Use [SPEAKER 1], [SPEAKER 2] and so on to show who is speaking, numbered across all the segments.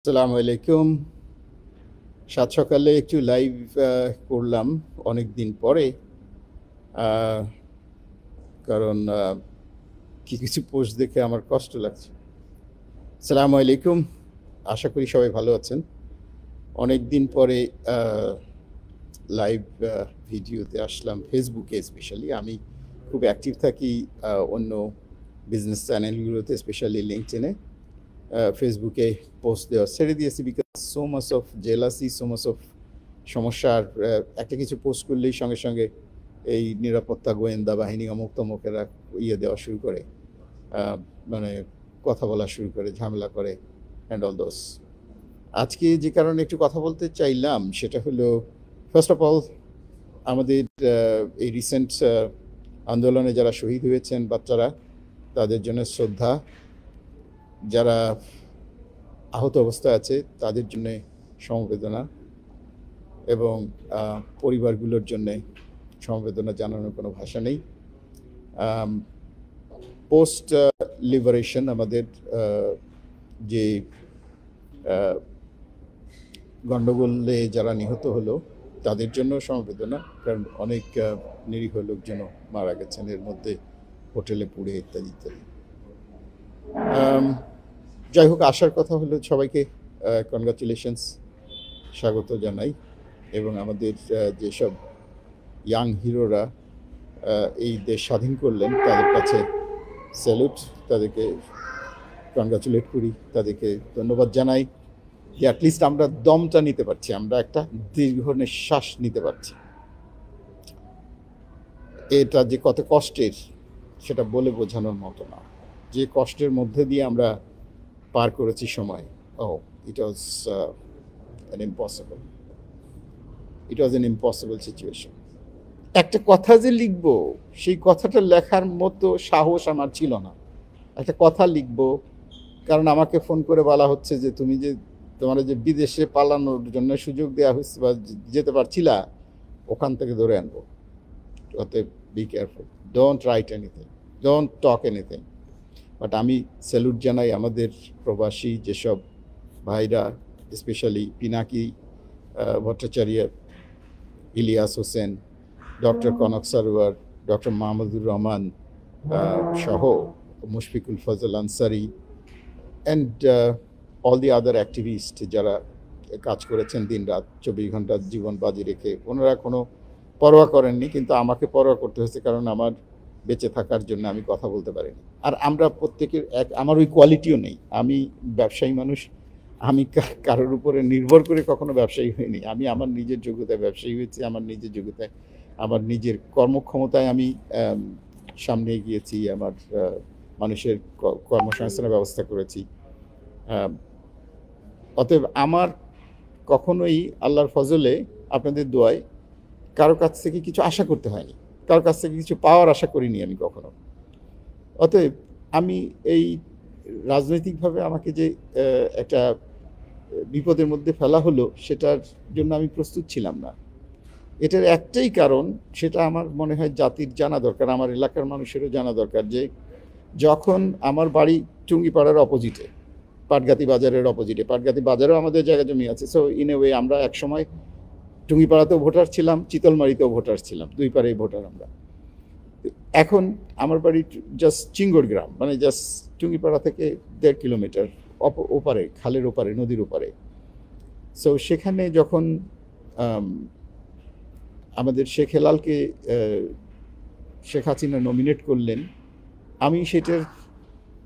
[SPEAKER 1] আসসালামু আলাইকুম। সাত সকালে একটু লাইভ করলাম অনেক দিন পরে। আহ, কারণ কিছু পোস্ট দেখে আমার কষ্ট লাগছে। আসসালামু আলাইকুম, আশা করি সবাই ভালো আছেন। অনেক দিন পরে লাইভ ভিডিওতে আসলাম, ফেসবুকে স্পেশালি। আমি খুব অ্যাক্টিভ থাকি অন্য বিজনেস চ্যানেলগুলোতে, স্পেশালি লিঙ্কডইনে। ফেসবুকে পোস্ট দেওয়া ছেড়ে দিয়েছি, because so much of jealousy, so much of সমস্যার। একটা কিছু পোস্ট করলেই সঙ্গে সঙ্গে এই নিরাপত্তা গোয়েন্দা বাহিনী অমুক তমুকেরা দেওয়া শুরু করে, মানে কথা বলা শুরু করে, ঝামেলা করে, অ্যান্ড অল দোস। আজকে যে কারণে একটু কথা বলতে চাইলাম সেটা হলো, ফার্স্ট অফ অল, আমাদের এই রিসেন্ট আন্দোলনে যারা শহীদ হয়েছেন বাচ্চারা, তাদের জন্য শ্রদ্ধা। যারা আহত অবস্থায় আছে তাদের জন্য সমবেদনা, এবং পরিবারগুলোর জন্যে সমবেদনা জানানোর কোনো ভাষা নেই। পোস্ট লিবারেশন আমাদের যে গণ্ডগোলে যারা নিহত হলো তাদের জন্য সমবেদনা, কারণ অনেক নিরীহ লোকজন মারা গেছেন এর মধ্যে, হোটেলে পুড়ে ইত্যাদি ইত্যাদি। যাই হোক, আসার কথা হলো সবাইকে কনগ্রাচুলেশনস, স্বাগত জানাই। এবং আমাদের যেসব ইয়াং হিরোরা এই দেশ স্বাধীন করলেন তাদের কাছে স্যালুট, তাদেরকে কনগ্রাচুলেট করি, তাদেরকে ধন্যবাদ জানাই যে অ্যাটলিস্ট আমরা দমটা নিতে পারছি, আমরা একটা দীর্ঘ নিঃশ্বাস নিতে পারছি। এটা যে কত কষ্টের সেটা বলে বোঝানোর মতো না, যে কষ্টের মধ্যে দিয়ে আমরা পার করেছি সময়। ইট ওয়াজ অ্যান ইম্পসিবল সিচুয়েশন। একটা কথা যে লিখব, সেই কথাটা লেখার মতো সাহস আমার ছিল না। একটা কথা লিখব, কারণ আমাকে ফোন করে বলা হচ্ছে যে তোমার যে বিদেশে পালানোর জন্য সুযোগ দেওয়া হয়েছে বা যেতে পারছিলা, ওখান থেকে ধরে আনবো। অতএব be careful, don't write anything, don't talk anything. But আমি স্যালুট জানাই আমাদের প্রবাসী যেসব ভাইরা, specially Pinaki Bhattacharya, Ilias Hossain, doctor Konok Sarwar, doctor Mahmudur Rahman সহ Mushfiqul Fazal Ansari, and all the other activist যারা কাজ করেছেন দিন রাত 24 ঘন্টা জীবন বাজি রেখে। ওনারা কোনো পরোয়া করেননি, কিন্তু আমাকে পরোয়া করতে হয়েছে, কারণ আমার বেঁচে থাকার জন্য আমি কথা বলতে পারিনি। আর আমরা প্রত্যেকের আমার ওই কোয়ালিটিও নেই। আমি ব্যবসায়ী মানুষ, আমি কারোর উপরে নির্ভর করে কখনো ব্যবসায়ী হইনি। আমি আমার নিজের যোগ্যতায় ব্যবসায়ী হয়েছি, আমার নিজের যোগ্যতায়, আমার নিজের কর্মক্ষমতায় আমি সামনে গিয়েছি, আমার মানুষের কর্মসংস্থানের ব্যবস্থা করেছি। অতএব আমার কখনোই আল্লাহর ফজলে, আপনাদের দোয়ায়, কারো কাছ থেকে কিছু আশা করতে হয়নি, কারোর কাছ থেকে কিছু পাওয়ার আশা করিনি আমি কখনো। অতএব আমি এই রাজনৈতিকভাবে আমাকে যে একটা বিপদের মধ্যে ফেলা হলো, সেটার জন্য আমি প্রস্তুত ছিলাম না। এটার একটাই কারণ, সেটা আমার মনে হয় জাতির জানা দরকার, আমার এলাকার মানুষেরও জানা দরকার, যে যখন আমার বাড়ি টুঙ্গিপাড়ার অপোজিটে, পাটগাতি বাজারের অপোজিটে, পাটগাতি বাজারেও আমাদের জায়গা জমি আছে। সো ইন এ ওয়ে আমরা একসময় টুঙ্গিপাড়াতেও ভোটার ছিলাম, চিতলমারিতেও ভোটার ছিলাম, দুই পাড়েই ভোটার আমরা। এখন আমার বাড়ি জাস্ট চিঙ্গড় গ্রাম, মানে জাস্ট টুঙ্গিপাড়া থেকে 1.5 কিলোমিটার ওপারে, খালের ওপারে, নদীর ওপারে। সো সেখানে যখন আমাদের শেখ হেলালকে শেখ হাসিনা নমিনেট করলেন, আমি সেটার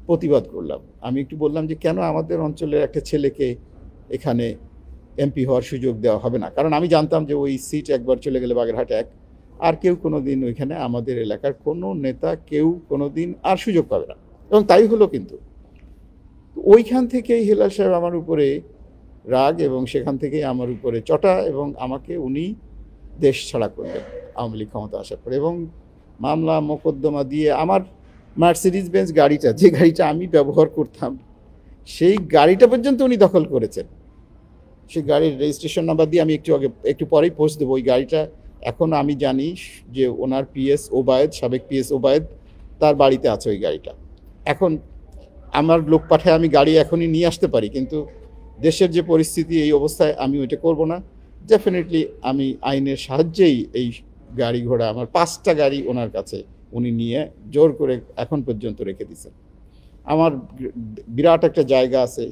[SPEAKER 1] প্রতিবাদ করলাম। আমি একটু বললাম যে কেন আমাদের অঞ্চলের একটা ছেলেকে এখানে এমপি হওয়ার সুযোগ দেওয়া হবে না, কারণ আমি জানতাম যে ওই সিট একবার চলে গেলে বাগেরহাট 1, আর কেউ কোনো দিন ওইখানে আমাদের এলাকার কোনো নেতা কেউ কোনো দিন আর সুযোগ পাবে না। এবং তাই হলো। কিন্তু ওইখান থেকেই হেলাল সাহেব আমার উপরে রাগ, এবং সেখান থেকেই আমার উপরে চটা, এবং আমাকে উনি দেশ ছাড়া করলেন আওয়ামী লীগ ক্ষমতা আসার পরে। এবং মামলা মোকদ্দমা দিয়ে আমার মার্সিডিজ বেঞ্জ গাড়িটা, যে গাড়িটা আমি ব্যবহার করতাম, সেই গাড়িটা পর্যন্ত উনি দখল করেছেন। সেই গাড়ির রেজিস্ট্রেশন নাম্বার দিয়ে আমি একটু পরেই পোস্ট দেবো। ওই গাড়িটা এখন আমি জানি যে ওনার পিএস ওবায়েদ, সাবেক পিএস ওবায়েদ, তার বাড়িতে আছে ওই গাড়িটা। এখন আমার লোক পাঠায় আমি গাড়ি এখনই নিয়ে আসতে পারি, কিন্তু দেশের যে পরিস্থিতি, এই অবস্থায় আমি ওইটা করব না। ডেফিনেটলি আমি আইনের সাহায্যেই এই গাড়ি ঘোড়া, আমার 5টা গাড়ি ওনার কাছে উনি নিয়ে জোর করে এখন পর্যন্ত রেখে দিয়েছেন। আমার বিরাট একটা জায়গা আছে,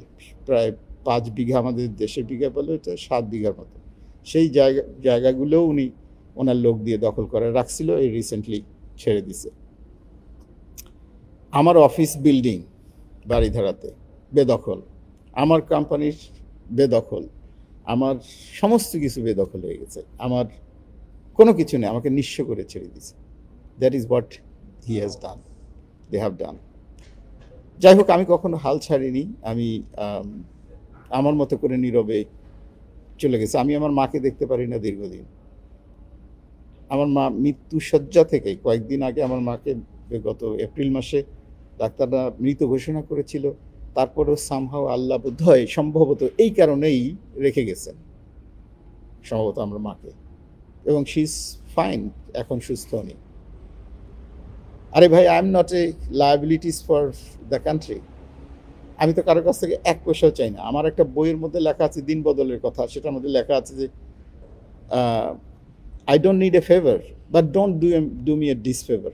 [SPEAKER 1] প্রায় 5 বিঘা, আমাদের দেশের বিঘা বলে এটা 7 বিঘার মতো। সেই জায়গাগুলোও উনি ওনার লোক দিয়ে দখল করে রাখছিল, এই রিসেন্টলি ছেড়ে দিছে। আমার অফিস বিল্ডিং বাড়িধারাতে বেদখল, আমার কোম্পানির বেদখল, আমার সমস্ত কিছু বেদখল হয়ে গেছে, আমার কোনো কিছু নেই, আমাকে নিঃস্ব করে ছেড়ে দিয়েছে। That is what he has done, they have done. যাই হোক, আমি কখনো হাল ছাড়িনি, আমি আমার মতো করে নীরবে চলে গেছে। আমি আমার মাকে দেখতে পারি না দীর্ঘদিন। আমার মা মৃত্যুশয্যা থেকে কয়েকদিন আগে আমার মাকে গত এপ্রিল মাসে ডাক্তাররা মৃত ঘোষণা করেছিল। তারপরেও সামহাও আল্লাহ বোধহয় সম্ভবত এই কারণেই রেখে গেছেন সম্ভবত আমার মাকে, এবং শি ইজ ফাইন, এখন সুস্থ নেই। আরে ভাই, I am not a liabilities for the country. আমি তো কারোর কাছ থেকে 1 পয়সাও চাই না। আমার একটা বইয়ের মধ্যে লেখা আছে দিন বদলের কথা, সেটার মধ্যে লেখা আছে যে I don't need a favour, but don't do me a disfavour.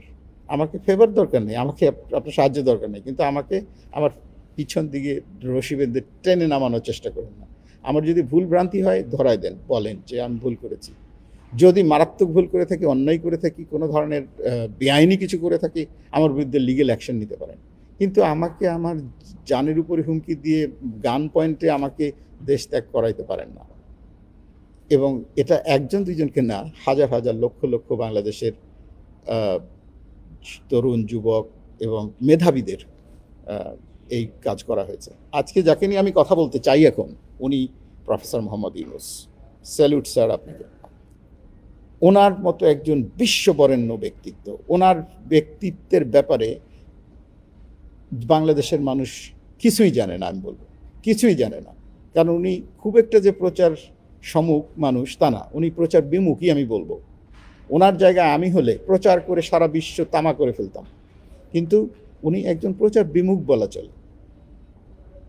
[SPEAKER 1] আমাকে ফেভার দরকার নেই, আমাকে আপনার সাহায্য দরকার নেই, কিন্তু আমাকে আমার পিছন দিকে রশি বেঁধে টেনে নামানোর চেষ্টা করেন না। আমার যদি ভুল ভ্রান্তি হয় ধরাই দেন, বলেন যে আমি ভুল করেছি। যদি মারাত্মক ভুল করে থাকি, অন্যায় করে থাকি, কোনো ধরনের বেআইনি কিছু করে থাকি, আমার বিরুদ্ধে লিগেল অ্যাকশন নিতে পারেন। কিন্তু আমাকে আমার জানের উপরে হুমকি দিয়ে গান পয়েন্টে আমাকে দেশ ত্যাগ করাইতে পারেন না। এবং এটা একজন দুইজনকে না, হাজার হাজার লক্ষ লক্ষ বাংলাদেশের তরুণ যুবক এবং মেধাবীদের এই কাজ করা হয়েছে। আজকে যাকে নিয়ে আমি কথা বলতে চাই এখন, উনি professor Mohammad Yunus. Salute sir আপনাকে। ওনার মতো একজন বিশ্ববরেণ্য ব্যক্তিত্ব, ওনার ব্যক্তিত্বের ব্যাপারে বাংলাদেশের মানুষ কিছুই জানে না, আমি বলবো কিছুই জানে না। কারণ উনি খুব একটা যে প্রচার সম্মুখ মানুষ তা না, উনি প্রচার বিমুখী আমি বলবো। ওনার জায়গায় আমি হলে প্রচার করে সারা বিশ্ব তামা করে ফেলতাম, কিন্তু উনি একজন প্রচার বিমুখ বলা চলে।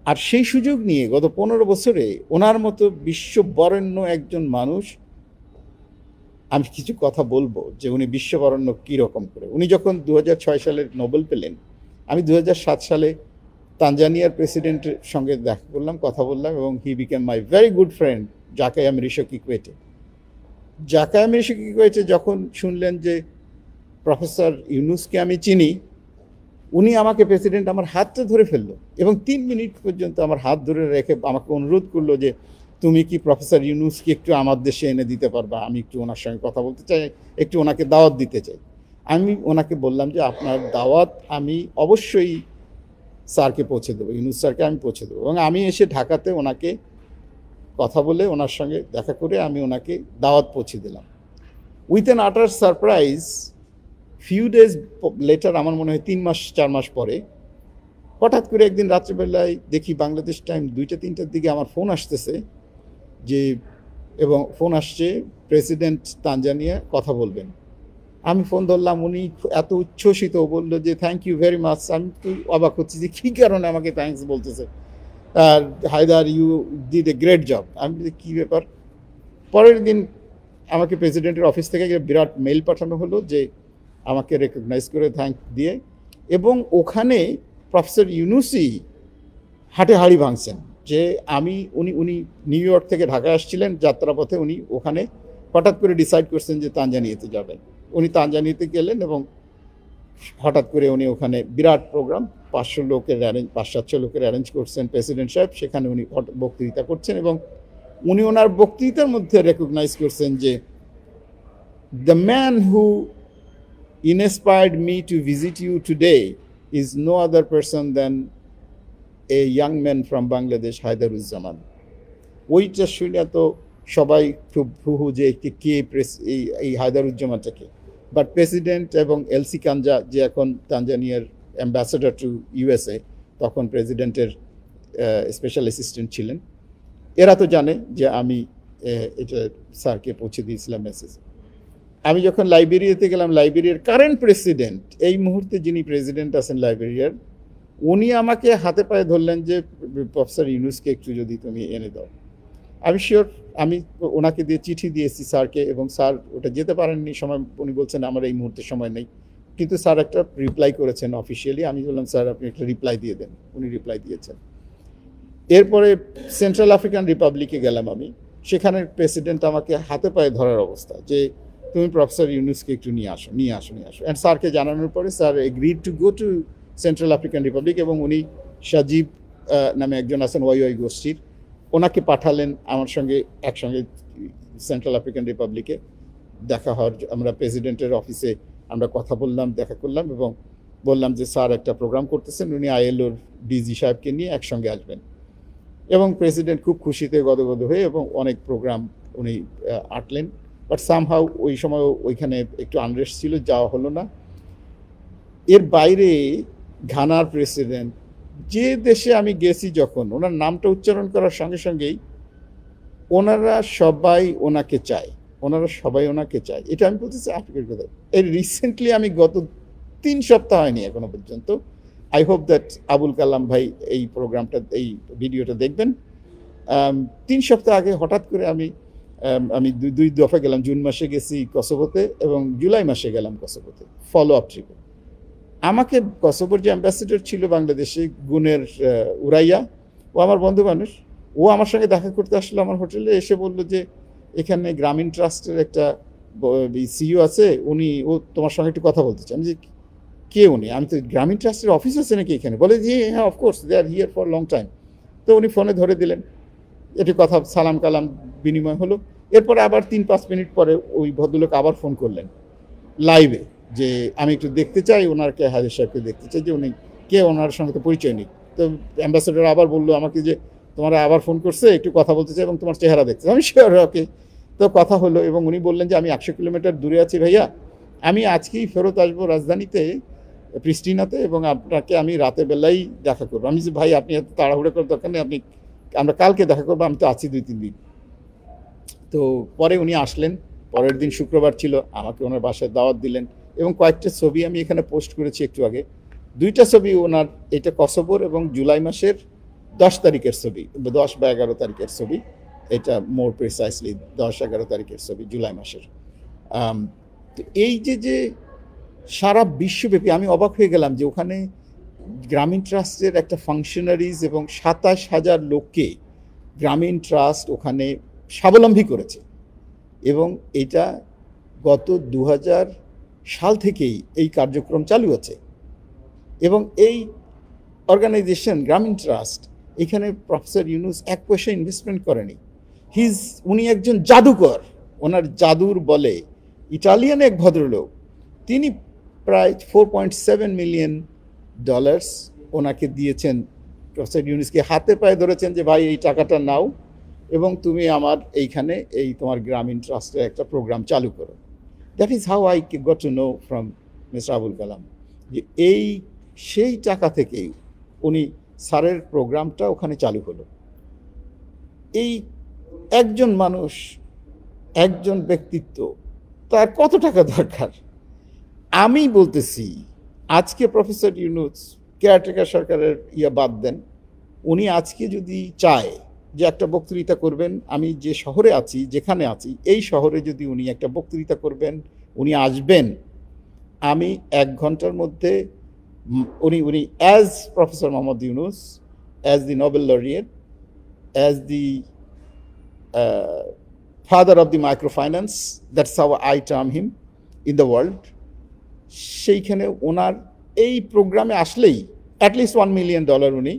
[SPEAKER 1] আর সেই সুযোগ নিয়ে গত 15 বছরে ওনার মতো বিশ্ববরেণ্য একজন মানুষ, আমি কিছু কথা বলবো যে উনি বিশ্ববরেণ্য কীরকম করে। উনি যখন 2006 সালে নোবেল পেলেন, আমি 2007 সালে তানজানিয়ার প্রেসিডেন্টের সঙ্গে দেখা করলাম, কথা বললাম, এবং he became my very good friend Jakaya Mrisho Kikwete. Jakaya Mrisho Kikwete যখন শুনলেন যে প্রফেসর ইউনূসকে আমি চিনি, উনি আমাকে প্রেসিডেন্ট আমার হাতটা ধরে ফেললো এবং 3 মিনিট পর্যন্ত আমার হাত ধরে রেখে আমাকে অনুরোধ করলো যে তুমি কি প্রফেসর ইউনূসকে একটু আমার দেশে এনে দিতে পারবা, আমি একটু ওনার সঙ্গে কথা বলতে চাই, একটু ওনাকে দাওয়াত দিতে চাই। আমি ওনাকে বললাম যে আপনার দাওয়াত আমি অবশ্যই স্যারকে পৌঁছে দেবো, ইউনূস স্যারকে আমি পৌঁছে দেবো। এবং আমি এসে ঢাকাতে ওনাকে কথা বলে ওনার সঙ্গে দেখা করে আমি ওনাকে দাওয়াত পৌঁছে দিলাম। উইথ অ্যান আটার সারপ্রাইজ, ফিউ ডেজ লেটার, আমার মনে হয় 3-4 মাস পরে, হঠাৎ করে একদিন রাত্রেবেলায় দেখি বাংলাদেশ টাইম 2টা-3টার দিকে আমার ফোন আসতেছে যে, এবং ফোন আসছে প্রেসিডেন্ট তানজানিয়া কথা বলবেন। আমি ফোন ধরলাম, উনি এত উচ্ছ্বসিত, বললো যে থ্যাংক ইউ ভেরি মাচ। আমি তো অবাক হচ্ছি যে কী কারণে আমাকে থ্যাঙ্কস বলতেছে। আর Haider, you did a great job. আমি কী ব্যাপার। পরের দিন আমাকে প্রেসিডেন্টের অফিস থেকে বিরাট মেইল পাঠানো হলো যে আমাকে রেকগনাইজ করে থ্যাঙ্ক দিয়ে, এবং ওখানে প্রফেসর ইউনূসই হাটে হাড়ি ভাঙছেন যে উনি নিউ ইয়র্ক থেকে ঢাকায় আসছিলেন, যাত্রাপথে উনি ওখানে হঠাৎ করে ডিসাইড করছেন যে তানজানিয়াতে যাবেন। উনি তানজানিয়াতে গেলেন এবং হঠাৎ করে উনি ওখানে বিরাট প্রোগ্রাম, 500-700 লোকের অ্যারেঞ্জ করছেন প্রেসিডেন্ট সাহেব, সেখানে উনি বক্তৃতা করছেন, এবং উনি ওনার বক্তৃতার মধ্যে রেকগনাইজ করছেন যে the man who inspired me to visit you today is no other person than a young man from Bangladesh, Haidaruzzaman. ওইটা শুনে তো সবাই খুব হুহু যে কে এই হায়দারুজ্জামানটাকে। বাট প্রেসিডেন্ট এবং এলসি কাঞ্জা, যে এখন তানজানিয়ার অ্যাম্বাসেডর টু ইউএসএ, তখন প্রেসিডেন্টের স্পেশাল অ্যাসিস্ট্যান্ট ছিলেন, এরা তো জানে যে আমি এটা স্যারকে পৌঁছে দিয়েছিলাম মেসেজ। আমি যখন লাইবেরিয়াতে গেলাম, লাইবেরিয়ার কারেন্ট প্রেসিডেন্ট, এই মুহূর্তে যিনি প্রেসিডেন্ট আছেন লাইবেরিয়ার, উনি আমাকে হাতে পায়ে ধরলেন যে প্রফেসর ইউনূসকে একটু যদি তুমি এনে দাও। আমি শিওর, আমি ওনাকে দিয়ে চিঠি দিয়েছি স্যারকে, এবং স্যার ওটা যেতে পারেননি সময়, উনি বলছেন আমার এই মুহূর্তে সময় নেই, কিন্তু স্যার একটা রিপ্লাই করেছেন অফিসিয়ালি। আমি বললাম স্যার আপনি একটা রিপ্লাই দিয়ে দেন, উনি রিপ্লাই দিয়েছেন। এরপরে সেন্ট্রাল আফ্রিকান রিপাবলিকে গেলাম আমি, সেখানের প্রেসিডেন্ট আমাকে হাতে পায়ে ধরার অবস্থা যে তুমি প্রফেসর ইউনূসকে একটু নিয়ে আসো। অ্যান্ড স্যারকে জানানোর পরে sir agreed to go to central African Republic, এবং উনি সাজিব নামে একজন আছেন ওয়াই গোষ্ঠীর, ওনাকে পাঠালেন আমার সঙ্গে একসঙ্গে সেন্ট্রাল আফ্রিকান রিপাবলিকে দেখা হওয়ার। আমরা প্রেসিডেন্টের অফিসে আমরা কথা বললাম, দেখা করলাম, এবং বললাম যে স্যার একটা প্রোগ্রাম করতেছেন, উনি আইএলওর ডিজি সাহেবকে নিয়ে একসঙ্গে আসবেন। এবং প্রেসিডেন্ট খুব খুশিতে গদগদ হয়ে এবং অনেক প্রোগ্রাম উনি আটলেন। বাট সামহাউ ওই সময় ওইখানে একটু আনরেস্ট ছিল, যাওয়া হলো না। এর বাইরে ঘানার প্রেসিডেন্ট, যে দেশে আমি গেছি যখন, ওনার নামটা উচ্চারণ করার সঙ্গে সঙ্গেই ওনারা সবাই ওনাকে চায়। এটা আমি বলতেছি আফ্রিকার কথা। এই রিসেন্টলি আমি গত 3 সপ্তাহ হয়নি এখনো পর্যন্ত, I hope that Abul Kalam ভাই এই প্রোগ্রামটা, এই ভিডিওটা দেখবেন। 3 সপ্তাহ আগে হঠাৎ করে আমি দুই দফা গেলাম। জুন মাসে গেছি কসোভোতে, এবং জুলাই মাসে গেলাম কসোভোতে ফলো আপ ট্রিপে। আমাকে কসোভোর যে অ্যাম্বাসেডর ছিল বাংলাদেশে, গুণের উরাইয়া, ও আমার বন্ধু মানুষ, ও আমার সঙ্গে দেখা করতে আসলো আমার হোটেলে, এসে বললো যে এখানে গ্রামীণ ট্রাস্টের একটা সিইও আছে, ও তোমার সঙ্গে একটু কথা বলতে চাই। আমি যে কে উনি? আমি তো গ্রামীণ ট্রাস্টের অফিস আছে নাকি এখানে? বলে যে হ্যাঁ of course, they are here for long time. তো উনি ফোনে ধরে দিলেন, একটু কথা সালাম কালাম বিনিময় হলো। এরপরে আবার 3-5 মিনিট পরে ওই ভদ্রলোক আবার ফোন করলেন লাইভে, যে আমি একটু দেখতে চাই ওনারকে, হাজির সাহেবকে দেখতে চাই, যে উনি কে, ওনার সঙ্গে তো পরিচয় নেই। তো অ্যাম্বাসেডর আবার বললো আমাকে যে তোমার আবার ফোন করছে, একটু কথা বলতে চাই এবং তোমার চেহারা দেখতে। আমি শিওর, ওকে। তো কথা হলো, এবং উনি বললেন যে আমি 100 কিলোমিটার দূরে আছি ভাইয়া, আমি আজকেই ফেরত আসবো রাজধানীতে প্রিস্টিনাতে, এবং আপনাকে আমি রাতের বেলাই দেখা করবো। আমি যে ভাই আপনি এত তাড়াহুড়ো করার দরকার নেই, আমরা কালকে দেখা করবো, আমি তো আছি 2-3 দিন। তো পরে উনি আসলেন, পরের দিন শুক্রবার ছিল, আমাকে ওনার বাসায় দাওয়াত দিলেন, এবং কয়েকটা ছবি আমি এখানে পোস্ট করেছি একটু আগে। 2টা ছবি ওনার, এটা কসোভোর এবং জুলাই মাসের 10 তারিখের ছবি, 10 বা 11 তারিখের ছবি, এটা মোর প্রিসাইসলি 10-11 তারিখের ছবি জুলাই মাসের। তো এই যে সারা বিশ্বব্যাপী আমি অবাক হয়ে গেলাম যে ওখানে গ্রামীণ ট্রাস্টের একটা ফাংশনারিজ এবং 27,000 লোককে গ্রামীণ ট্রাস্ট ওখানে স্বাবলম্বী করেছে, এবং এটা গত 2000 সাল থেকেই এই কার্যক্রম চালু আছে। এবং এই অর্গানাইজেশন গ্রামীণ ট্রাস্ট, এখানে প্রফেসর ইউনূস 1 পয়সা ইনভেস্টমেন্ট করেনি। উনি একজন জাদুকর, ওনার জাদুর বলে ইটালিয়ান এক ভদ্রলোক, তিনি প্রায় $4.7 মিলিয়ন ওনাকে দিয়েছেন। প্রফেসর ইউনূসকে হাতে পায়ে ধরেছেন যে ভাই এই টাকাটা নাও, এবং তুমি আমার এইখানে এই তোমার গ্রামীণ ট্রাস্টের একটা প্রোগ্রাম চালু করো। That is how I got to know from mister Abul Kalam, যে সেই টাকা থেকেই উনি স্যারের প্রোগ্রামটা ওখানে চালু হলো। এই একজন মানুষ, একজন ব্যক্তিত্ব, তার কত টাকা দরকার? আমি বলতেছি আজকে প্রফেসর ইউনূস কেয়ারটেকার সরকারের বাদ দেন, উনি আজকে যদি চায় যে একটা বক্তৃতা করবেন, আমি যে শহরে আছি, যেখানে আছি, এই শহরে যদি উনি একটা বক্তৃতা করবেন, উনি আসবেন, আমি 1 ঘন্টার মধ্যে উনি as professor Mohammad Yunus, as the Nobel laureate, as the father of the microfinance, that's how I term him in the world, সেইখানে ওনার এই প্রোগ্রামে আসলেই অ্যাটলিস্ট $1 মিলিয়ন উনি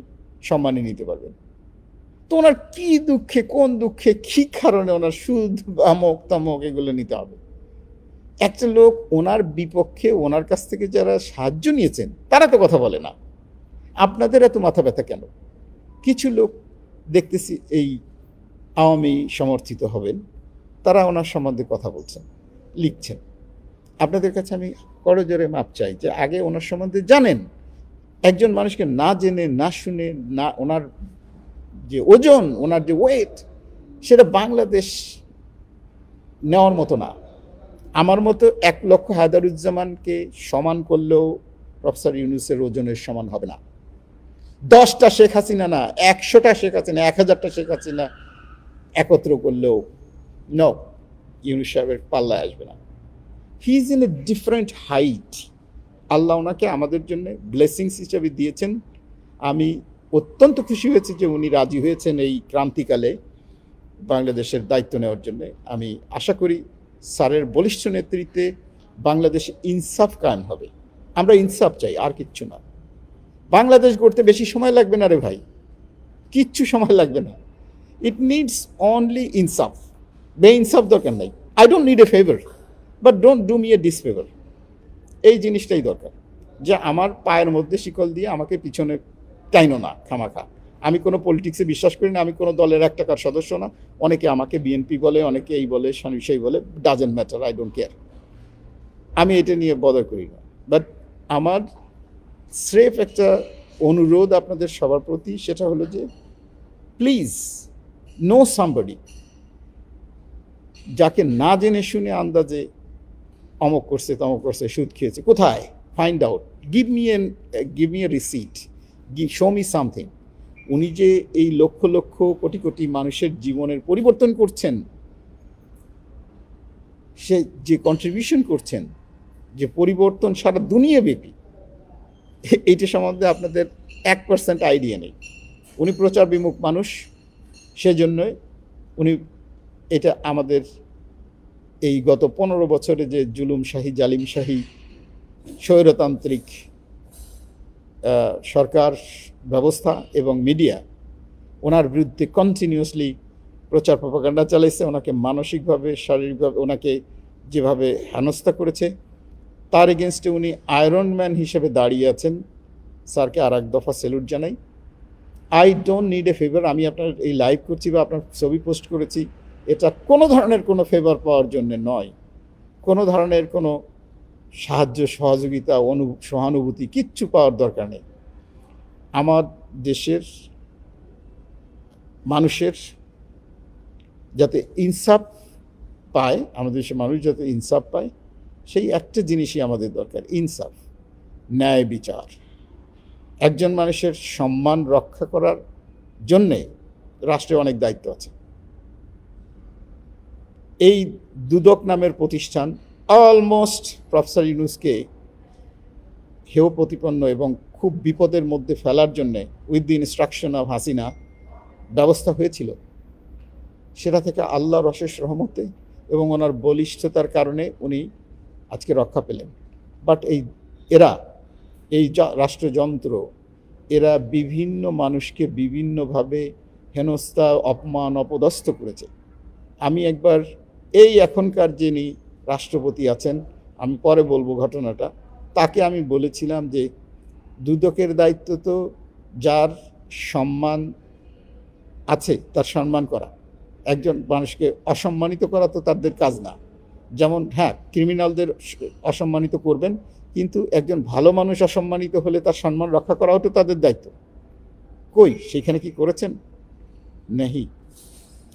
[SPEAKER 1] সম্মানে নিতে পারবেন। তো ওনার কী দুঃখে, কোন দুঃখে, কী কারণে ওনার সুদ আমক তামক এগুলো নিতে হবে? একটা লোক ওনার বিপক্ষে, ওনার কাছ থেকে যারা সাহায্য নিয়েছেন তারা তো কথা বলে না। আপনাদের এত মাথা ব্যথা কেন? কিছু লোক দেখতেছি এই আওয়ামী সমর্থিত হবেন, তারা ওনার সম্বন্ধে কথা বলছেন, লিখছেন। আপনাদের কাছে আমি করজোরে মাপ চাই যে আগে ওনার সম্বন্ধে জানেন। একজন মানুষকে না জেনে, না শুনে, না ওনার যে ওজন, ওনার যে ওয়েট, সেটা বাংলাদেশ নেওয়ার মতো না। আমার মতো 1 লক্ষ হায়দারুজ্জামানকে সমান করলেও প্রফেসর ইউনূসের ওজনের সমান হবে না। 10টা শেখ হাসিনা না, 100টা শেখ হাসিনা, 1000টা শেখ হাসিনা একত্র করলেও নো, ইউনূস সাহেবের পাল্লায় আসবে না। He is in a different height. Allah ওনাকে আমাদের জন্য ব্লেসিংস হিসেবে দিয়েছেন। আমি অত্যন্ত খুশি হয়েছি যে উনি রাজি হয়েছেন এই ক্রান্তিকালে বাংলাদেশের দায়িত্ব নেওয়ার জন্য। আমি আশা করি স্যারের বলিষ্ঠ নেতৃত্বে বাংলাদেশে ইনসাফ কায়েম হবে। আমরা ইনসাফ চাই, আর কিচ্ছু না। বাংলাদেশ গড়তে বেশি সময় লাগবে না রে ভাই, কিচ্ছু সময় লাগবে না। ইট নিডস অনলি ইনসাফ। ইনসাফ দরকার নাই। I don't need a favour, but don't do me a disfavour. এই জিনিসটাই দরকার, যে আমার পায়ের মধ্যে শিকল দিয়ে আমাকে পিছনে টাইনো না খামাখা। আমি কোনো পলিটিক্সে বিশ্বাস করি না, আমি কোনো দলের 1 টাকার সদস্য না। অনেকে আমাকে বিএনপি বলে, অনেকে এই বলে, সেই বলে, doesn't matter, I don't care. আমি এটা নিয়ে বদার করি না। বাট আমার স্রেফ একটা অনুরোধ আপনাদের সবার প্রতি, সেটা হলো যে প্লিজ নো সামবডি, যাকে না জেনে শুনে আন্দাজে অমক করছে, তমক করছে, সুদ খেয়েছে, কোথায়, find out, give me a receipt, show me something. উনি যে এই লক্ষ লক্ষ কোটি কোটি মানুষের জীবনের পরিবর্তন করছেন, সে যে কন্ট্রিবিউশন করছেন, যে পরিবর্তন সারা দুনিয়াব্যাপী, এইটা সম্বন্ধে আপনাদের 1% আইডিয়া নেই। উনি প্রচার বিমুখ মানুষ, সেজন্যই উনি এটা আমাদের এই গত 15 বছরে যে জুলুমশাহী, জালিমশাহী, স্বৈরতান্ত্রিক সরকার ব্যবস্থা এবং মিডিয়া ওনার বিরুদ্ধে কন্টিনিউয়াসলি প্রচার প্রপাগান্ডা চালাইছে, ওনাকে মানসিকভাবে, শারীরিকভাবে ওনাকে যেভাবে হেনস্থা করেছে, তার এগেনস্টে উনি আয়রন ম্যান হিসেবে দাঁড়িয়ে আছেন। স্যারকে আর এক দফা স্যালুট জানাই। I don't need a favour. আমি আপনার এই লাইভ করছি বা আপনার ছবি পোস্ট করেছি, এটা কোনো ধরনের কোনো ফেভার পাওয়ার জন্য নয়, কোনো ধরনের কোনো সাহায্য, সহযোগিতা, সহানুভূতি কিচ্ছু পাওয়ার দরকার নেই। আমার দেশের মানুষের যাতে ইনসাফ পায়, আমাদের দেশের মানুষ যাতে ইনসাফ পায়, সেই একটা জিনিসই আমাদের দরকার, ইনসাফ, ন্যায় বিচার। একজন মানুষের সম্মান রক্ষা করার জন্যে রাষ্ট্রের অনেক দায়িত্ব আছে। এই দুদক নামের প্রতিষ্ঠান অলমোস্ট প্রফেসর ইউনূসকে হেয় প্রতিপন্ন এবং খুব বিপদের মধ্যে ফেলার জন্যে with the instruction of Hasina ব্যবস্থা হয়েছিল। সেটা থেকে আল্লাহর অশেষ রহমতে এবং ওনার বলিষ্ঠতার কারণে উনি আজকে রক্ষা পেলেন। বাট এই রাষ্ট্রযন্ত্র, এরা বিভিন্ন মানুষকে বিভিন্নভাবে হেনস্থা, অপমান, অপদস্থ করেছে। আমি একবার এই এখনকার যিনি রাষ্ট্রপতি আছেন, আমি পরে বলবো ঘটনাটা, তাকে আমি বলেছিলাম যে দুদকের দায়িত্ব তো যার সম্মান আছে তার সম্মান করা, একজন মানুষকে অসম্মানিত করা তো তাদের কাজ না। যেমন হ্যাঁ, ক্রিমিনালদের অসম্মানিত করবেন, কিন্তু একজন ভালো মানুষ অসম্মানিত হলে তার সম্মান রক্ষা করাও তো তাদের দায়িত্ব। কই সেখানে কি করেছেন? নেই,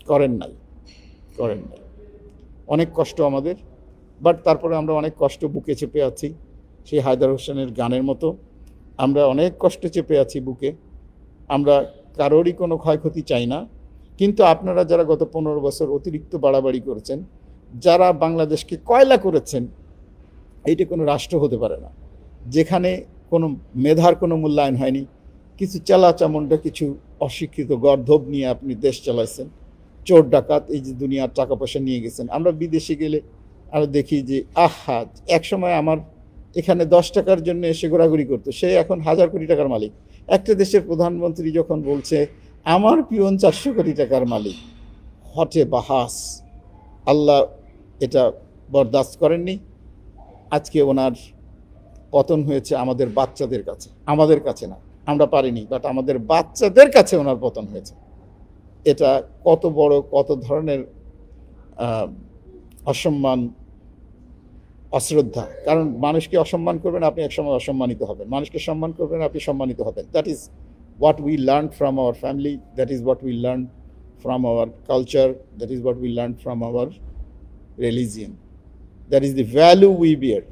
[SPEAKER 1] করেন নাই। অনেক কষ্ট আমাদের, বাট তারপরে আমরা অনেক কষ্ট বুকে চেপে আছি, সেই হায়দার হোসেনের গানের মতো আমরা অনেক কষ্ট চেপে আছি বুকে। আমরা কারোরই কোনো ক্ষয়ক্ষতি চাই না, কিন্তু আপনারা যারা গত 15 বছর অতিরিক্ত বাড়াবাড়ি করেছেন, যারা বাংলাদেশকে কয়লা করেছেন, এইটা কোনো রাষ্ট্র হতে পারে না যেখানে কোনো মেধার কোনো মূল্যায়ন হয়নি। কিছু চালাচামুন্ডা, কিছু অশিক্ষিত গর্ধব নিয়ে আপনি দেশ চালাইছেন, চোর ডাকাত, এই যে দুনিয়ার টাকা পয়সা নিয়ে গেছেন। আমরা বিদেশে গেলে আমরা দেখি যে আহা, একসময় আমার এখানে 10 টাকার জন্য এসে ঘোরাঘুরি করতো, সে এখন 1000 কোটি টাকার মালিক। একটা দেশের প্রধানমন্ত্রী যখন বলছে আমার পিয়ন 400 কোটি টাকার মালিক, হটে বাহাস। আল্লাহ এটা বরদাস্ত করেননি। আজকে ওনার পতন হয়েছে আমাদের বাচ্চাদের কাছে, আমাদের কাছে না, আমরা পারিনি, বাট আমাদের বাচ্চাদের কাছে ওনার পতন হয়েছে। এটা কত বড়, কত ধরনের অসম্মান, অশ্রদ্ধা। কারণ মানুষকে অসম্মান করবেন, আপনি একসময় অসম্মানিত হবেন, মানুষকে সম্মান করবেন, আপনি সম্মানিত হবেন। That is what we learned from our family, that is what we learned from our culture, that is what we learned from our religion, that is the value we bear.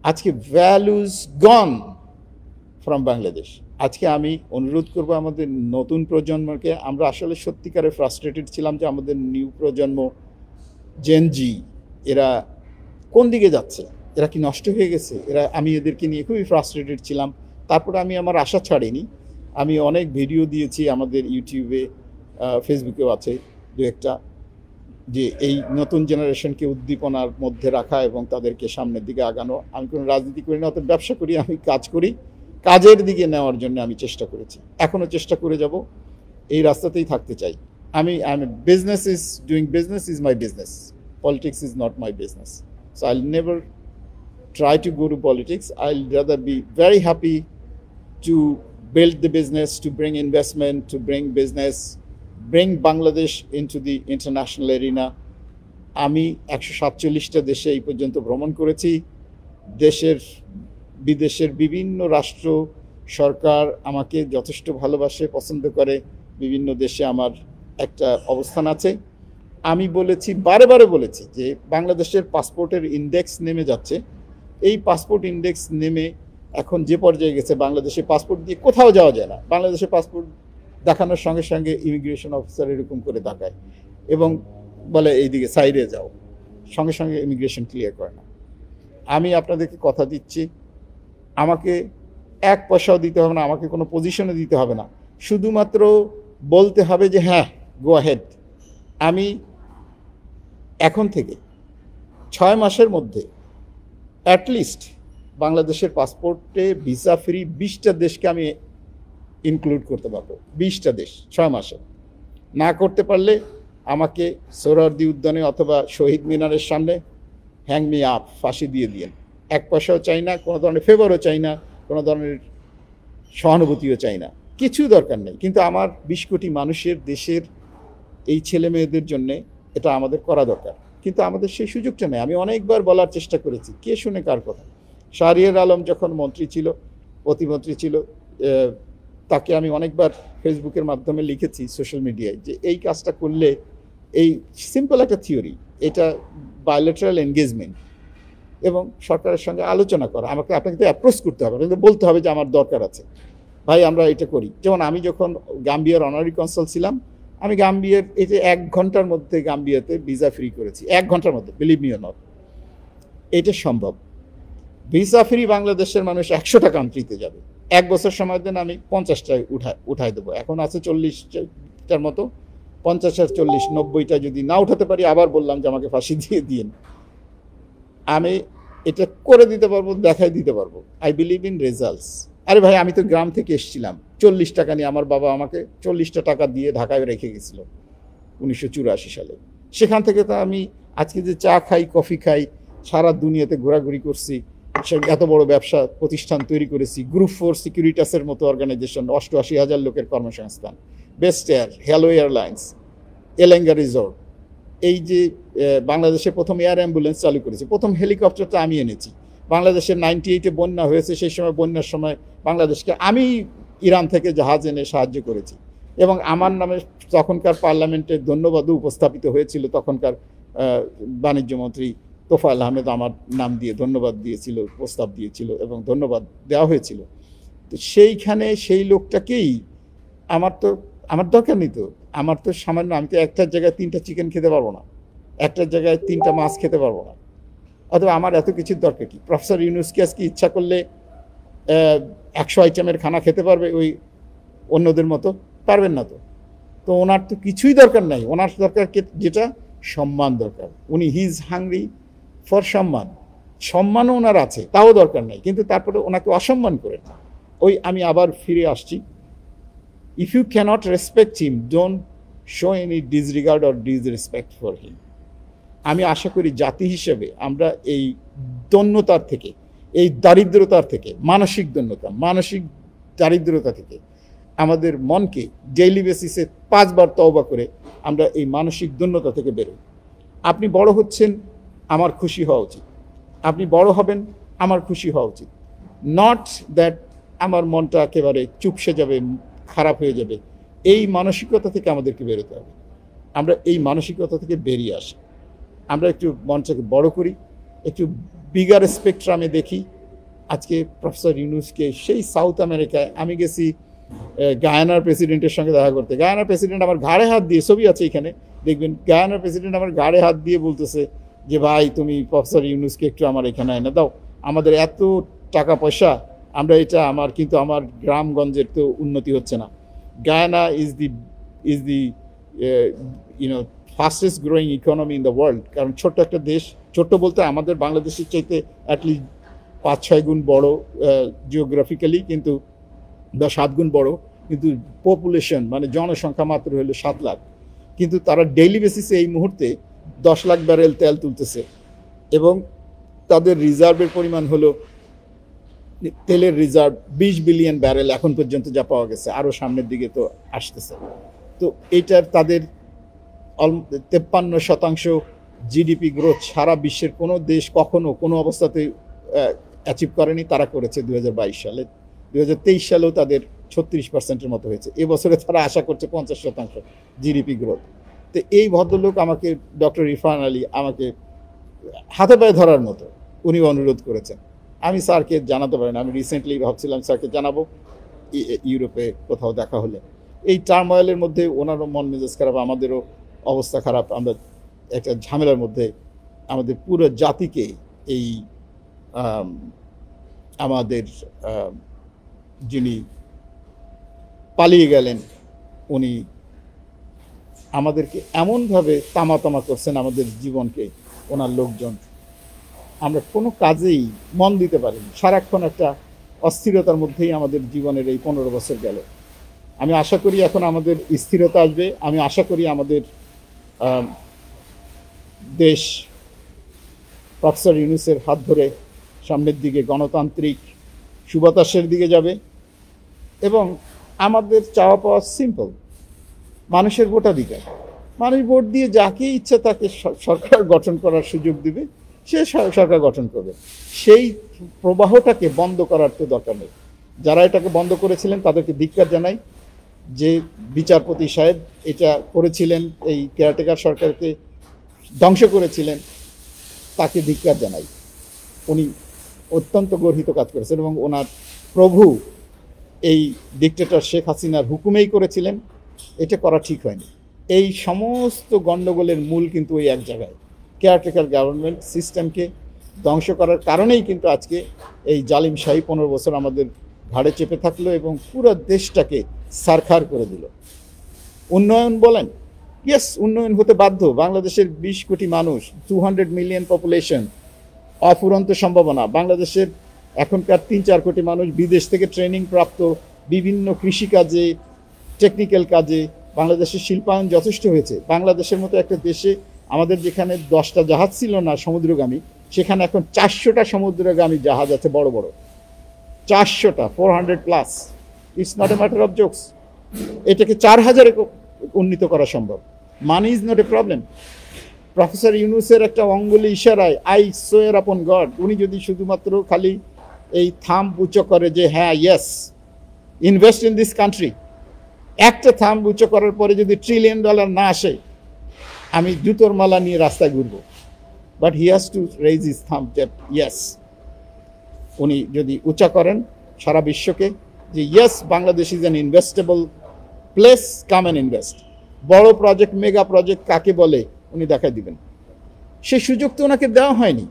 [SPEAKER 1] আজকে values gone from Bangladesh. আজকে আমি অনুরোধ করব আমাদের নতুন প্রজন্মকে, আমরা আসলে সত্যিকারে ফ্রাস্ট্রেটেড ছিলাম যে আমাদের নিউ প্রজন্ম জেনজি এরা কোন দিকে যাচ্ছে, এরা কি নষ্ট হয়ে গেছে, আমি এদেরকে নিয়ে খুবই ফ্রাস্ট্রেটেড ছিলাম। তারপরে আমি আমার আশা ছাড়িনি, আমি অনেক ভিডিও দিয়েছি আমাদের ইউটিউবে, ফেসবুকেও আছে দু একটা, যে এই নতুন জেনারেশনকে উদ্দীপনার মধ্যে রাখা এবং তাদেরকে সামনের দিকে আগানো। আমি কোনো রাজনীতি করি না, অত ব্যবসা করি, আমি কাজ করি, কাজের দিকে নেওয়ার জন্য আমি চেষ্টা করেছি, এখনও চেষ্টা করে যাব, এই রাস্তাতেই থাকতে চাই। Business is my business, politics is not my business. So আইল never try to go to politics. I'll rather be very happy to build the business, to bring investment, to bring business, bring Bangladesh into the international arena. আমি 147টা দেশে এই পর্যন্ত ভ্রমণ করেছি। দেশের বিদেশের বিভিন্ন রাষ্ট্র সরকার আমাকে যথেষ্ট ভালোবাসে, পছন্দ করে। বিভিন্ন দেশে আমার একটা অবস্থান আছে। আমি বলেছি, বারে বারে বলেছি যে বাংলাদেশের পাসপোর্টের ইন্ডেক্স নেমে যাচ্ছে। এই পাসপোর্ট ইন্ডেক্স নেমে এখন যে পর্যায়ে গেছে, বাংলাদেশে পাসপোর্ট দিয়ে কোথাও যাওয়া যায় না। বাংলাদেশে পাসপোর্ট দেখানোর সঙ্গে সঙ্গে ইমিগ্রেশন অফিসার এরকম করে তাকায় এবং বলে এইদিকে সাইডে যাও, সঙ্গে সঙ্গে ইমিগ্রেশন ক্লিয়ার করে না। আমি আপনাদেরকে কথা দিচ্ছি, আমাকে এক পয়সাও দিতে হবে না, আমাকে কোনো পজিশনে দিতে হবে না, শুধুমাত্র বলতে হবে যে হ্যাঁ গো অ্যাহেড। আমি এখন থেকে 6 মাসের মধ্যে অ্যাটলিস্ট বাংলাদেশের পাসপোর্টে ভিসা ফ্রি 20টা দেশকে আমি ইনক্লুড করতে পারবো। 20টা দেশ 6 মাসে। না করতে পারলে আমাকে সোহরাওয়ার্দী উদ্যানে অথবা শহীদ মিনারের সামনে হ্যাং মি আপ, ফাঁসি দিয়ে দিয়েন। এক পয়সাও চাই না, কোনো ধরনের ফেভারও চাই না, কোনো ধরনের সহানুভূতিও চাই না, কিছু দরকার নেই। কিন্তু আমার 20 কোটি মানুষের, দেশের এই ছেলে মেয়েদের জন্যে এটা আমাদের করা দরকার, কিন্তু আমাদের সেই সুযোগটা নেই। আমি অনেকবার বলার চেষ্টা করেছি, কে শুনে কার কথা। শাহরিয়ার আলম যখন মন্ত্রী ছিল, প্রতিমন্ত্রী ছিল, তাকে আমি অনেকবার ফেসবুকের মাধ্যমে লিখেছি, সোশ্যাল মিডিয়ায়, যে এই কাজটা করলে, এই সিম্পল একটা থিওরি, এটা বায়োলেটারাল এনগেজমেন্ট এবং সরকারের সঙ্গে আলোচনা করা। আপনাকে তো অ্যাপ্রোচ করতে হবে, কিন্তু বলতে হবে যে আমার দরকার আছে, ভাই আমরা এটা করি। যেমন আমি যখন গাম্বিয়ার অনারি কনসাল ছিলাম, আমি গাম্বিয়ার এই যে 1 ঘন্টার মধ্যে গাম্বিয়াতে ভিসা ফ্রি করেছি, 1 ঘন্টার মধ্যে, বিলিভ মি অর নট, এটা সম্ভব। ভিসা ফ্রি বাংলাদেশের মানুষ 100টা কান্ট্রিতে যাবে। 1 বছর সময় দেন, আমি 50টায় উঠাই দেবো। এখন আছে 40টার মতো, 50 আর 40, 90টা যদি না উঠাতে পারি, আবার বললাম যে আমাকে ফাঁসি দিয়ে দিন। আমি এটা করে দিতে পারবো, দেখাই দিতে পারবো। I believe in results. আরে ভাই, আমি তো গ্রাম থেকে এসেছিলাম, 40 টাকা নিয়ে আমার বাবা আমাকে 40টা টাকা দিয়ে ঢাকায় রেখে গেছিল 1984 সালে। সেখান থেকে তো আমি আজকে যে চা খাই, কফি খাই, সারা দুনিয়াতে ঘোরাঘুরি করছি, এত বড় ব্যবসা প্রতিষ্ঠান তৈরি করেছি, গ্রুপ 4 সিকিউরিটাসের মতো অর্গানাইজেশন, 88,000 লোকের কর্মসংস্থান, best air, hello airlines, Elenga resort, এই যে বাংলাদেশে প্রথম এয়ার অ্যাম্বুলেন্স চালু করেছি, প্রথম হেলিকপ্টারটা আমি এনেছি। বাংলাদেশের 98-এ বন্যা হয়েছে, সেই সময় বন্যার সময় বাংলাদেশকে আমি ইরান থেকে জাহাজ এনে সাহায্য করেছি এবং আমার নামে তখনকার পার্লামেন্টে ধন্যবাদও উপস্থাপিত হয়েছিল। তখনকার বাণিজ্যমন্ত্রী তোফায়েল আহমেদ আমার নাম দিয়ে ধন্যবাদ দিয়েছিল, প্রস্তাব দিয়েছিল এবং ধন্যবাদ দেওয়া হয়েছিল। তো সেইখানে সেই লোকটাকেই আমার দরকার নেই তো, আমার তো সামান্য, আমি তো একটার জায়গায় 3টা চিকেন খেতে পারবো না, একটার জায়গায় 3টা মাছ খেতে পারবো না, অথবা আমার এত কিছুর দরকার কি? প্রফেসর ইউনূসকে আজকে ইচ্ছা করলে 100 আইটেমের খানা খেতে পারবে ওই অন্যদের মতো? পারবেন না তো। তো ওনার তো কিছুই দরকার নাই, ওনার দরকার যেটা সম্মান দরকার। উনি হিজ হাংরি ফর সম্মান, সম্মানও ওনার আছে, তাও দরকার নাই, কিন্তু তারপরে ওনাকে অসম্মান করেন না। আমি আবার ফিরে আসছি, if you cannot respect him, don't show any disregard or disrespect for him. আমি আশা করি জাতি হিসেবে আমরা এই দন্যতার থেকে, এই দারিদ্রতার থেকে, মানসিক দন্যতা, মানসিক দারিদ্রতা থেকে আমাদের মনকে ডেইলি বেসিসে 5 বার তওবা করে আমরা এই মানসিক দন্যতা থেকে বেরোই। আপনি বড় হচ্ছেন, আমার খুশি হওয়া উচিত। আপনি বড় হবেন, আমার খুশি হওয়া উচিত। নট দ্যাট আমার মনটা একেবারে চুপসে যাবে, খারাপ হয়ে যাবে। এই মানসিকতা থেকে আমাদেরকে বেরোতে হবে। আমরা এই মানসিকতা থেকে বেরিয়ে আসি, আমরা একটু মনটাকে বড় করি, একটু বিগার স্পেকট্রামে দেখি, আজকে প্রফেসর ইউনূসকে সেই সাউথ আমেরিকায় আমি গেছি গায়ানার প্রেসিডেন্টের সঙ্গে দেখা করতে। গায়ানার প্রেসিডেন্ট আমার ঘাড়ে হাত দিয়ে, ছবি আছে এখানে দেখবেন, গায়ানার প্রেসিডেন্ট আমার ঘাড়ে হাত দিয়ে বলতেছে যে ভাই তুমি প্রফেসর ইউনূসকে একটু আমার এখানে এনে দাও, আমাদের এত টাকা পয়সা, আমরা এটা কিন্তু আমার গ্রামগঞ্জের তো উন্নতি হচ্ছে না। Guyana is the you know fastest growing economy in the world. কারণ ছোট্ট একটা দেশ, ছোট্ট বলতে আমাদের বাংলাদেশের চাইতে অ্যাটলিস্ট 5-6 গুণ বড় জিওগ্রাফিক্যালি, কিন্তু 7 গুণ বড়, কিন্তু পপুলেশন মানে জনসংখ্যা মাত্র হলো 7 লাখ, কিন্তু তারা ডেইলি বেসিসে এই মুহূর্তে 10 লাখ ব্যারেল তেল তুলতেছে এবং তাদের রিজার্ভের পরিমাণ হলো, তেলের রিজার্ভ 20 বিলিয়ন ব্যারেল এখন পর্যন্ত যা পাওয়া গেছে, আরও সামনের দিকে তো আসতেছে। তো এইটার তাদের 53% জিডিপি গ্রোথ সারা বিশ্বের কোনো দেশ কখনো কোনো অবস্থাতে অ্যাচিভ করেনি, তারা করেছে 2022 সালে। 2023 সালেও তাদের 36%-এর মতো হয়েছে। এবছরে তারা আশা করছে 50% জিডিপি গ্রোথ। তো এই ভদ্রলোক আমাকে, ডক্টর ইরফান আলী আমাকে হাতে পায়ে ধরার মতো উনি অনুরোধ করেছেন। আমি স্যারকে জানাতে পারিনি, আমি রিসেন্টলি ভাবছিলাম স্যারকে জানাবো ইউরোপে কোথাও দেখা হলে। এই টার্ময়েলের মধ্যে ওনারও মন মেজাজ খারাপ, আমাদেরও অবস্থা খারাপ, আমরা একটা ঝামেলার মধ্যে আমাদের পুরো জাতিকে এই আমাদের যিনি পালিয়ে গেলেন উনি আমাদেরকে এমনভাবে তামা করছেন আমাদের জীবনকে, ওনার লোকজন, আমরা কোনো কাজেই মন দিতে পারিনি, সারাক্ষণ একটা অস্থিরতার মধ্যেই আমাদের জীবনের এই 15 বছর গেল। আমি আশা করি এখন আমাদের স্থিরতা আসবে, আমি আশা করি আমাদের দেশ প্রফেসর ইউনূসের হাত ধরে সামনের দিকে গণতান্ত্রিক সুবাতাসের দিকে যাবে এবং আমাদের চাওয়া পাওয়া সিম্পল, মানুষের ভোটাধিকার। মানুষ ভোট দিয়ে যাকে ইচ্ছা তাকে সরকার গঠন করার সুযোগ দিবে, সে সরকার গঠন করবে। সেই প্রবাহটাকে বন্ধ করার তো দরকার নেই। যারা এটাকে বন্ধ করেছিলেন তাদেরকে ধিক্কার জানাই। যে বিচারপতি সাহেব এটা করেছিলেন, এই কেয়ারটেকার সরকারকে ধ্বংস করেছিলেন, তাকে ধিক্কার জানাই। উনি অত্যন্ত গর্হিত কাজ করেছেন এবং ওনার প্রভু এই ডিক্টেটর শেখ হাসিনার হুকুমেই করেছিলেন, এটা করা ঠিক হয়নি। এই সমস্ত গণ্ডগোলের মূল কিন্তু ওই এক জায়গায়, কেয়ারটেকার গভর্নমেন্ট সিস্টেমকে ধ্বংস করার কারণেই কিন্তু আজকে এই জালিমশাহী 15 বছর আমাদের ঘাড়ে চেপে থাকলো এবং পুরো দেশটাকে সারখার করে দিল। উন্নয়ন বলেন, ইয়েস উন্নয়ন হতে বাধ্য। বাংলাদেশের 20 কোটি মানুষ, 200 মিলিয়ন পপুলেশন, অফুরন্ত সম্ভাবনা। বাংলাদেশের এখনকার 3-4 কোটি মানুষ বিদেশ থেকে ট্রেনিং প্রাপ্ত, বিভিন্ন কৃষিকাজে, টেকনিক্যাল কাজে বাংলাদেশের শিল্পায়ন যথেষ্ট হয়েছে। বাংলাদেশের মতো একটা দেশে আমাদের যেখানে 10টা জাহাজ ছিল না সমুদ্রগামী, সেখানে এখন 400টা সমুদ্রগামী জাহাজ আছে, বড় বড় 400টা, 400+। It's not a matter of jokes. এটাকে 4000-এ উন্নীত করা সম্ভব। Money is not a problem. Professor ইউনূসের একটা অঙ্গুলি ইশারায়, আই সোয়ার আপন গড, উনি যদি শুধুমাত্র খালি এই থাম্ব উঁচু করে যে হ্যাঁ yes invest in this country, একটা থাম্ব উঁচু করার পরে যদি $1 ট্রিলিয়ন না আসে, আমি জুতোর মালা নিয়ে রাস্তায় ঘুরবো। But he has to raise his thumb that yes, উনি যদি উঁচা করেন সারা বিশ্বকে যে yes Bangladesh is an investable place, come and invest. বড় প্রজেক্ট, মেগা প্রজেক্ট কাকে বলে উনি দেখাই দিবেন। সেই সুযোগ তো ওনাকে দেওয়া হয়নি,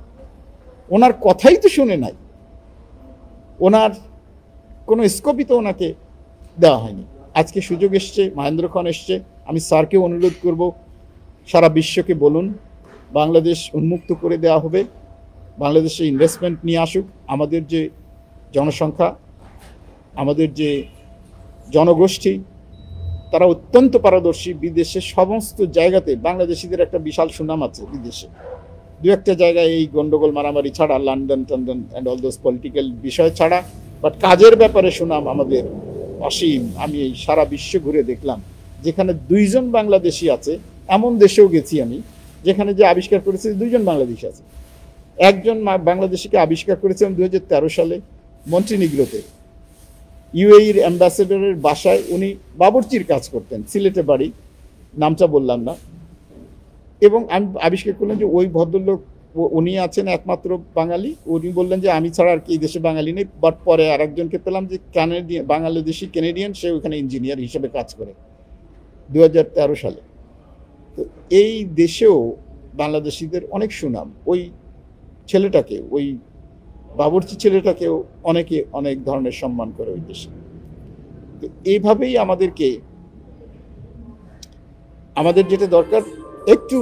[SPEAKER 1] ওনার কথাই তো শুনে নাই, ওনার কোনো স্কোপই তো ওনাকে দেওয়া হয়নি। আজকে সুযোগ এসছে, মহেন্দ্র খন এসছে। আমি স্যারকে অনুরোধ করব সারা বিশ্বকে বলুন বাংলাদেশ উন্মুক্ত করে দেওয়া হবে, বাংলাদেশে ইনভেস্টমেন্ট নিয়ে আসুক। আমাদের যে জনসংখ্যা, আমাদের যে জনগোষ্ঠী, তারা অত্যন্ত পারদর্শী। বিদেশের সমস্ত জায়গাতে বাংলাদেশিদের একটা বিশাল সুনাম আছে বিদেশে। দু একটা জায়গায় এই গন্ডগোল মারামারি ছাড়া, London Tandon and all those political বিষয় ছাড়া, বাট কাজের ব্যাপারে সুনাম আমাদের অসীম। আমি এই সারা বিশ্ব ঘুরে দেখলাম যেখানে 2 জন বাংলাদেশি আছে, এমন দেশেও গেছি আমি যেখানে যে আবিষ্কার করেছে 2 জন বাংলাদেশি আছে। একজন বাংলাদেশিকে আবিষ্কার করেছিলাম 2013 সালে মন্টিনিগ্রোতে, ইউএইর অ্যাম্বাসেডরের বাসায় উনি বাবুর্চির কাজ করতেন, সিলেটে বাড়ি, নামটা বললাম না। এবং আমি আবিষ্কার করলাম যে ওই ভদ্রলোক উনি আছেন একমাত্র বাঙালি। উনি বললেন যে আমি ছাড়া আর কি এই দেশে বাঙালি নেই। বাট পরে আরেকজনকে পেলাম যে কানাডিয়ান, বাংলাদেশি কেনেডিয়ান, সে ওখানে ইঞ্জিনিয়ার হিসেবে কাজ করে 2013 সালে। তো এই দেশেও বাংলাদেশিদের অনেক সুনাম। ওই ছেলেটাকে, ওই বাবুর্চি ছেলেটাকেও অনেকে অনেক ধরনের সম্মান করে ওই দেশে। তো এইভাবেই আমাদের যেটা দরকার, একটু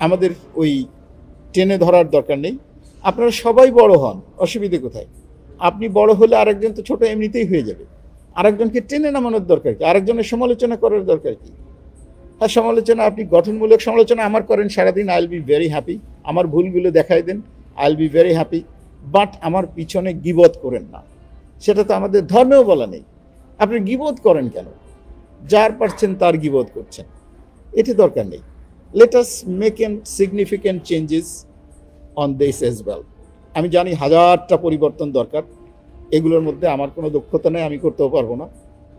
[SPEAKER 1] আমাদের ওই টেনে ধরার দরকার নেই। আপনারা সবাই বড় হন, অসুবিধে কোথায়? আপনি বড় হলে আরেকজন তো ছোট এমনিতেই হয়ে যাবে। আরেকজনকে টেনে নামানোর দরকার কি? আরেকজনের সমালোচনা করার দরকার কি? আর সমালোচনা, আপনি গঠনমূলক সমালোচনা আমার করেন সারাদিন, I will be very happy. আমার ভুলগুলো দেখাই দেন, I will be very happy. But আমার পিছনে গীবত করেন না। সেটা তো আমাদের ধর্মেও বলা নেই। আপনি গীবত করেন কেন? যার পারছেন তার গীবত করছেন, এটি দরকার নেই। Let us make N significant changes on this as well. আমি জানি হাজারটা পরিবর্তন দরকার, এগুলোর মধ্যে আমার কোনো দক্ষতা নেই, আমি করতেও পারবো না।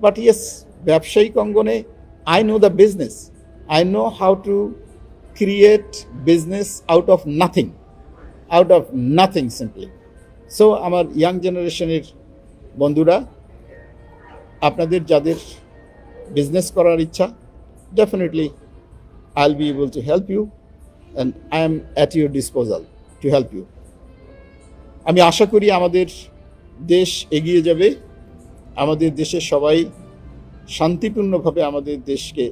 [SPEAKER 1] বাট ইয়েস, ব্যবসায়িক অঙ্গনে I know the business. I know how to create business out of nothing simply. So আমার ইয়াং জেনারেশনের বন্ধুরা, আপনাদের যাদের বিজনেস করার ইচ্ছা, definitely I'll be able to help you and I am at your disposal to help you. আমি আশা করি আমাদের দেশ এগিয়ে যাবে, আমাদের দেশের সবাই শান্তিপূর্ণভাবে আমাদের দেশকে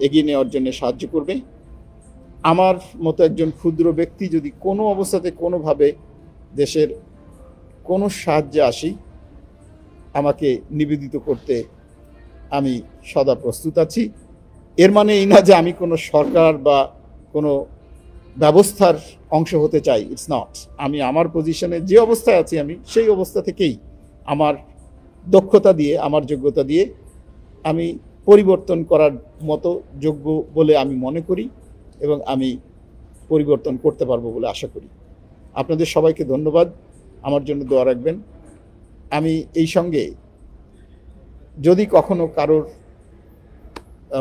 [SPEAKER 1] এগিয়ে নেওয়ার জন্য সাহায্য করবে। আমার মতো একজন ক্ষুদ্র ব্যক্তি যদি কোনো অবস্থাতে কোনোভাবে দেশের কোনো সাহায্যে আসি, আমাকে নিবেদিত করতে আমি সদা প্রস্তুত আছি। এর মানে এই না যে আমি কোনো সরকার বা কোনো ব্যবস্থার অংশ হতে চাই, ইটস নট। আমি আমার পজিশনে যে অবস্থায় আছি, আমি সেই অবস্থা থেকেই আমার দক্ষতা দিয়ে, আমার যোগ্যতা দিয়ে আমি পরিবর্তন করার মতো যোগ্য বলে আমি মনে করি এবং আমি পরিবর্তন করতে পারবো বলে আশা করি। আপনাদের সবাইকে ধন্যবাদ, আমার জন্য দোয়া রাখবেন। আমি এই সঙ্গে যদি কখনো কারোর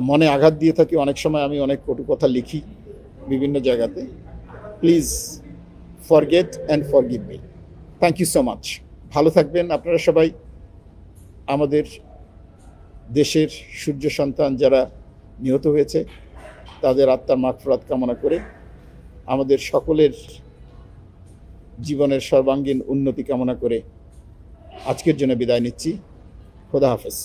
[SPEAKER 1] মনে আঘাত দিয়ে থাকি, অনেক সময় আমি অনেক কটু কথা লিখি বিভিন্ন জায়গাতে, please forget and forgive me. Thank you so much. ভালো থাকবেন আপনারা সবাই। আমাদের দেশের সূর্য সন্তান যারা নিহত হয়েছে, তাদের আত্মার মাগফিরাত কামনা করে আমাদের সকলের জীবনের সর্বাঙ্গীন উন্নতি কামনা করে আজকের জন্য বিদায় নিচ্ছি। খোদা হাফেজ।